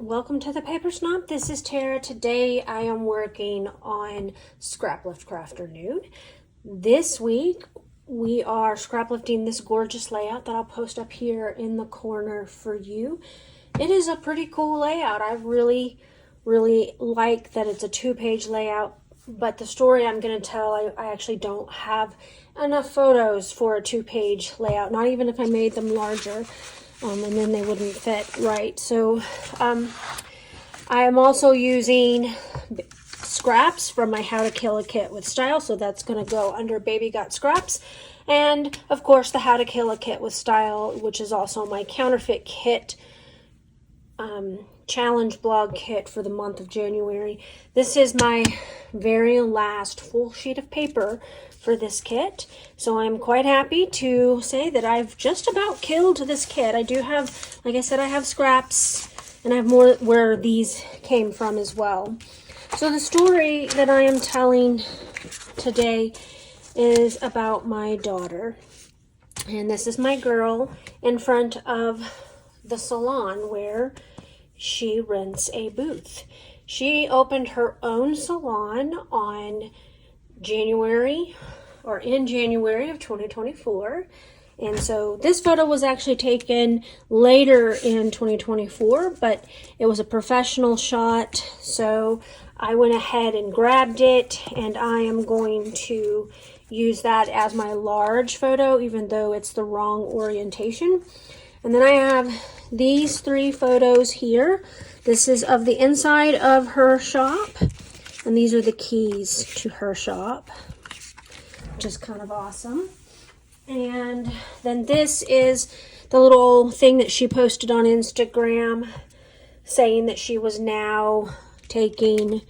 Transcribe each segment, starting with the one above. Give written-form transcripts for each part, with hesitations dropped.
Welcome to the Paper Snob. This is Tara. Today I am working on Scraplift Crafternoon. This week we are scraplifting this gorgeous layout that I'll post up here in the corner for you. It is a pretty cool layout. I really like that it's a 2-page layout, but the story I'm going to tell, I actually don't have enough photos for a 2-page layout, not even if I made them larger. And then they wouldn't fit right. So I am also using scraps from my How to Kill a Kit with Style. So that's going to go under Baby Got Scraps. And of course the How to Kill a Kit with Style, which is also my counterfeit kit challenge blog kit for the month of January. This is my very last full sheet of paper for this kit, so I'm quite happy to say that I've just about killed this kit. I do have, like I said, I have scraps, and I have more where these came from as well. So the story that I am telling today is about my daughter, and this is my girl in front of the salon where she rents a booth. She opened her own salon in January of 2024. And so this photo was actually taken later in 2024, but it was a professional shot. So I went ahead and grabbed it, and I am going to use that as my large photo, even though it's the wrong orientation. And then I have these 3 photos here. This is of the inside of her shop, and these are the keys to her shop, which is kind of awesome. And then this is the little thing that she posted on Instagram saying that she was now taking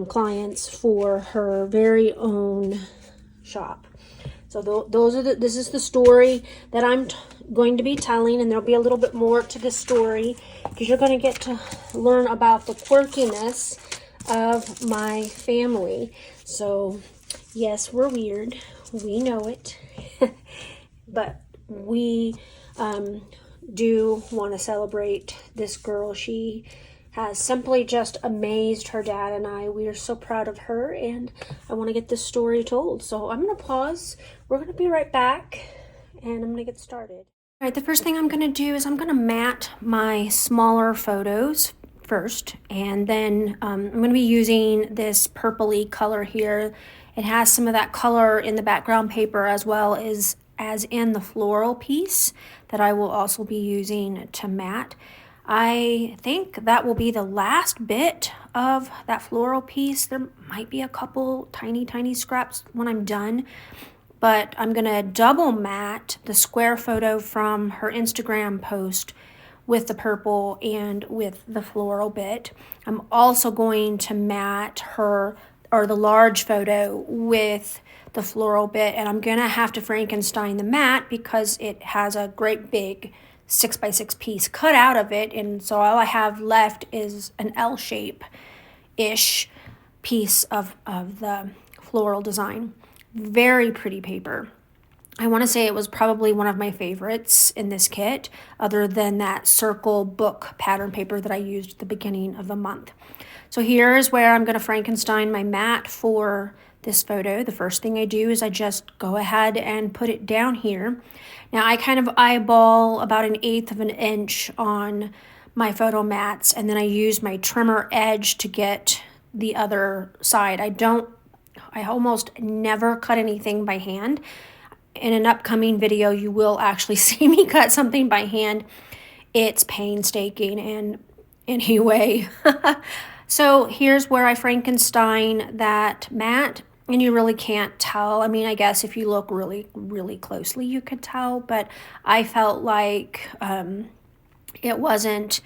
clients for her very own shop. So this is the story that I'm going to be telling, and there'll be a little bit more to the story because you're going to get to learn about the quirkiness of my family. So yes, we're weird. We know it. But we do want to celebrate this girl. She has simply just amazed her dad and I. We are so proud of her, and I want to get this story told. So I'm going to pause. We're going to be right back, and I'm going to get started. All right, the first thing I'm going to do is I'm going to mat my smaller photos first, and then I'm going to be using this purpley color here. It has some of that color in the background paper as well as in the floral piece that I will also be using to mat. I think that will be the last bit of that floral piece. There might be a couple tiny scraps when I'm done, but I'm gonna double mat the square photo from her Instagram post with the purple and with the floral bit. I'm also going to mat her, or the large photo, with the floral bit, and I'm gonna have to Frankenstein the mat because it has a great big 6x6 piece cut out of it, and so all I have left is an L shape-ish piece of the floral design. Very pretty paper. I want to say it was probably one of my favorites in this kit, other than that circle book pattern paper that I used at the beginning of the month. So here's where I'm going to Frankenstein my mat for this photo. The first thing I do is I just go ahead and put it down here. Now I kind of eyeball about 1/8 of an inch on my photo mats, and then I use my trimmer edge to get the other side. I almost never cut anything by hand. In an upcoming video, you will actually see me cut something by hand. It's painstaking, and anyway. So here's where I Frankenstein that mat, and you really can't tell. I mean, I guess if you look really closely, you could tell, but I felt like it wasn't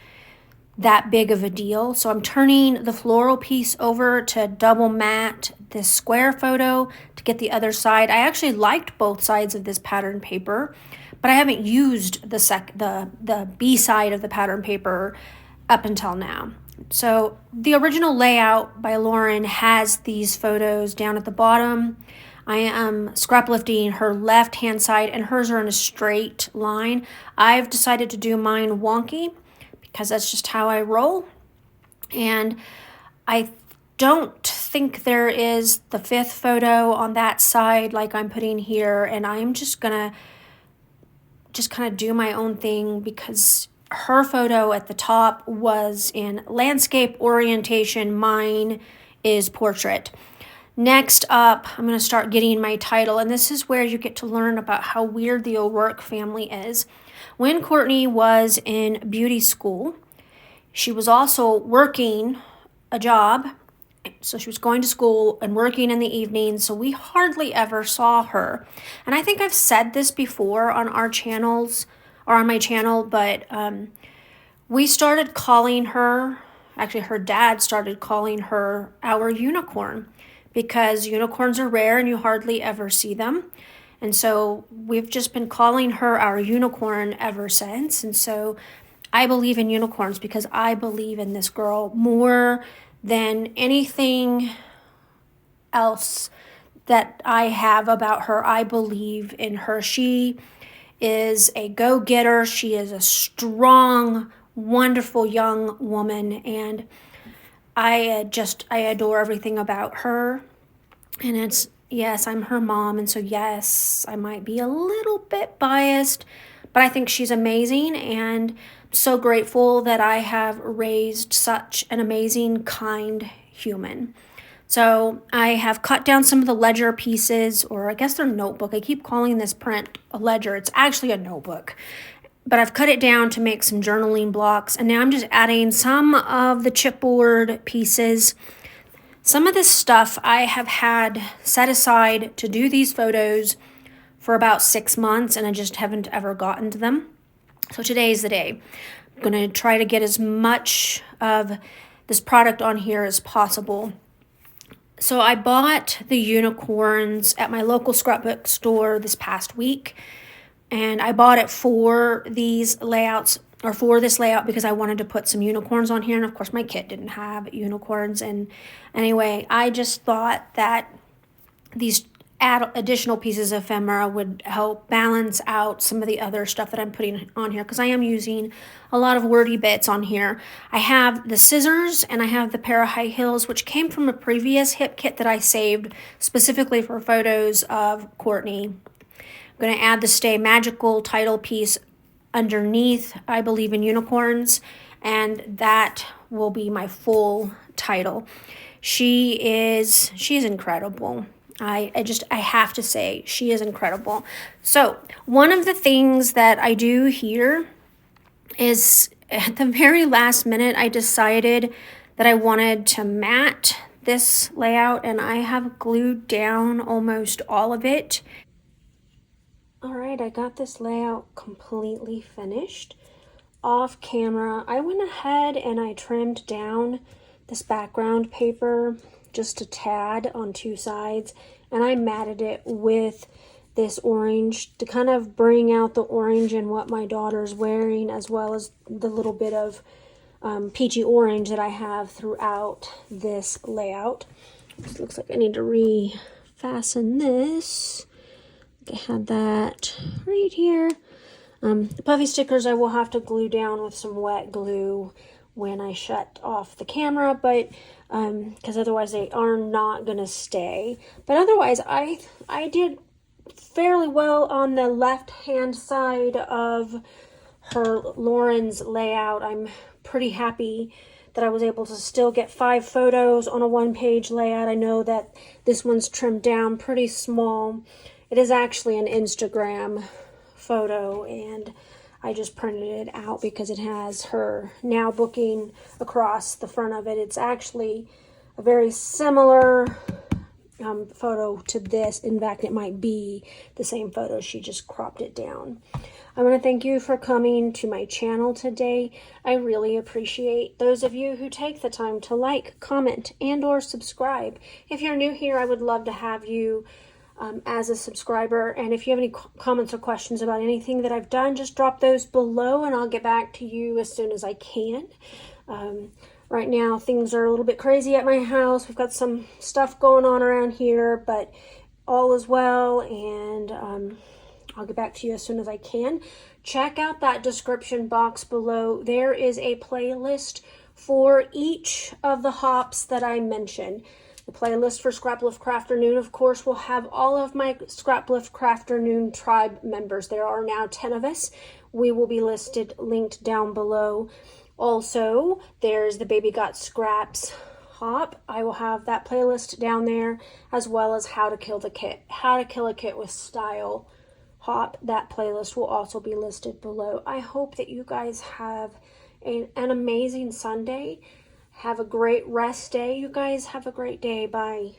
that big of a deal. So I'm turning the floral piece over to double mat this square photo to get the other side. I actually liked both sides of this pattern paper, but I haven't used the B side of the pattern paper up until now. So the original layout by Lauren has these photos down at the bottom. I am scraplifting her left hand side, and hers are in a straight line. I've decided to do mine wonky because that's just how I roll. And I don't think there is the 5th photo on that side like I'm putting here, and I'm just gonna kind of do my own thing because her photo at the top was in landscape orientation. Mine is portrait. Next up, I'm going to start getting my title, and this is where you get to learn about how weird the O'Rourke family is. When Courtney was in beauty school, she was also working a job. So she was going to school and working in the evenings, so we hardly ever saw her. And I think I've said this before on our channels, or on my channel, but we started calling her, actually her dad started calling her our unicorn, because unicorns are rare and you hardly ever see them. And so we've just been calling her our unicorn ever since. And so I believe in unicorns because I believe in this girl more than anything else that I have about her. I believe in her. She is a go-getter. She is a strong, wonderful young woman, and I adore everything about her. And yes, I'm her mom, and so yes, I might be a little bit biased, but I think she's amazing, and so grateful that I have raised such an amazing, kind human. So I have cut down some of the ledger pieces, or I guess they're notebook. I keep calling this print a ledger. It's actually a notebook. But I've cut it down to make some journaling blocks, and now I'm just adding some of the chipboard pieces. Some of this stuff I have had set aside to do these photos for about 6 months, and I just haven't ever gotten to them. So today is the day. I'm going to try to get as much of this product on here as possible. So I bought the unicorns at my local scrapbook store this past week, and I bought it for these layouts, or for this layout, because I wanted to put some unicorns on here, and of course my kit didn't have unicorns. And anyway, I just thought that these additional pieces of ephemera would help balance out some of the other stuff that I'm putting on here, because I am using a lot of wordy bits on here. I have the scissors and I have the pair of high heels, which came from a previous hip kit that I saved specifically for photos of Courtney. I'm going to add the Stay Magical title piece underneath I Believe in Unicorns, and that will be my full title. She is incredible. I have to say, she is incredible. So one of the things that I do here is, at the very last minute, I decided that I wanted to mat this layout, and I have glued down almost all of it. All right, I got this layout completely finished. Off camera, I went ahead and I trimmed down this background paper just a tad on 2 sides, and I matted it with this orange to kind of bring out the orange in what my daughter's wearing, as well as the little bit of peachy orange that I have throughout this layout. It looks like I need to refasten this. I had that right here. The puffy stickers I will have to glue down with some wet glue when I shut off the camera, but because otherwise they are not gonna stay. But otherwise, I did fairly well on the left hand side of her Lauren's layout. I'm pretty happy that I was able to still get 5 photos on a 1-page layout. I know that this one's trimmed down pretty small. It is actually an Instagram photo, and I just printed it out because it has her now booking across the front of it. It's actually a very similar photo to this. In fact, it might be the same photo. She just cropped it down. I want to thank you for coming to my channel today. I really appreciate those of you who take the time to like, comment, and or subscribe. If you're new here, I would love to have you as a subscriber, and if you have any comments or questions about anything that I've done, just drop those below and I'll get back to you as soon as I can. Right now things are a little bit crazy at my house. We've got some stuff going on around here, but all is well, and I'll get back to you as soon as I can. check out that description box below. There is a playlist for each of the hops that I mentioned. The playlist for Scraplift Crafternoon, of course, will have all of my Scraplift Crafternoon tribe members. There are now 10 of us. We will be linked down below. Also, there's the Baby Got Scraps hop. I will have that playlist down there, as well as how to kill a kit with style hop. That playlist will also be listed below. I hope that you guys have an amazing Sunday. Have a great rest day. You guys have a great day. Bye.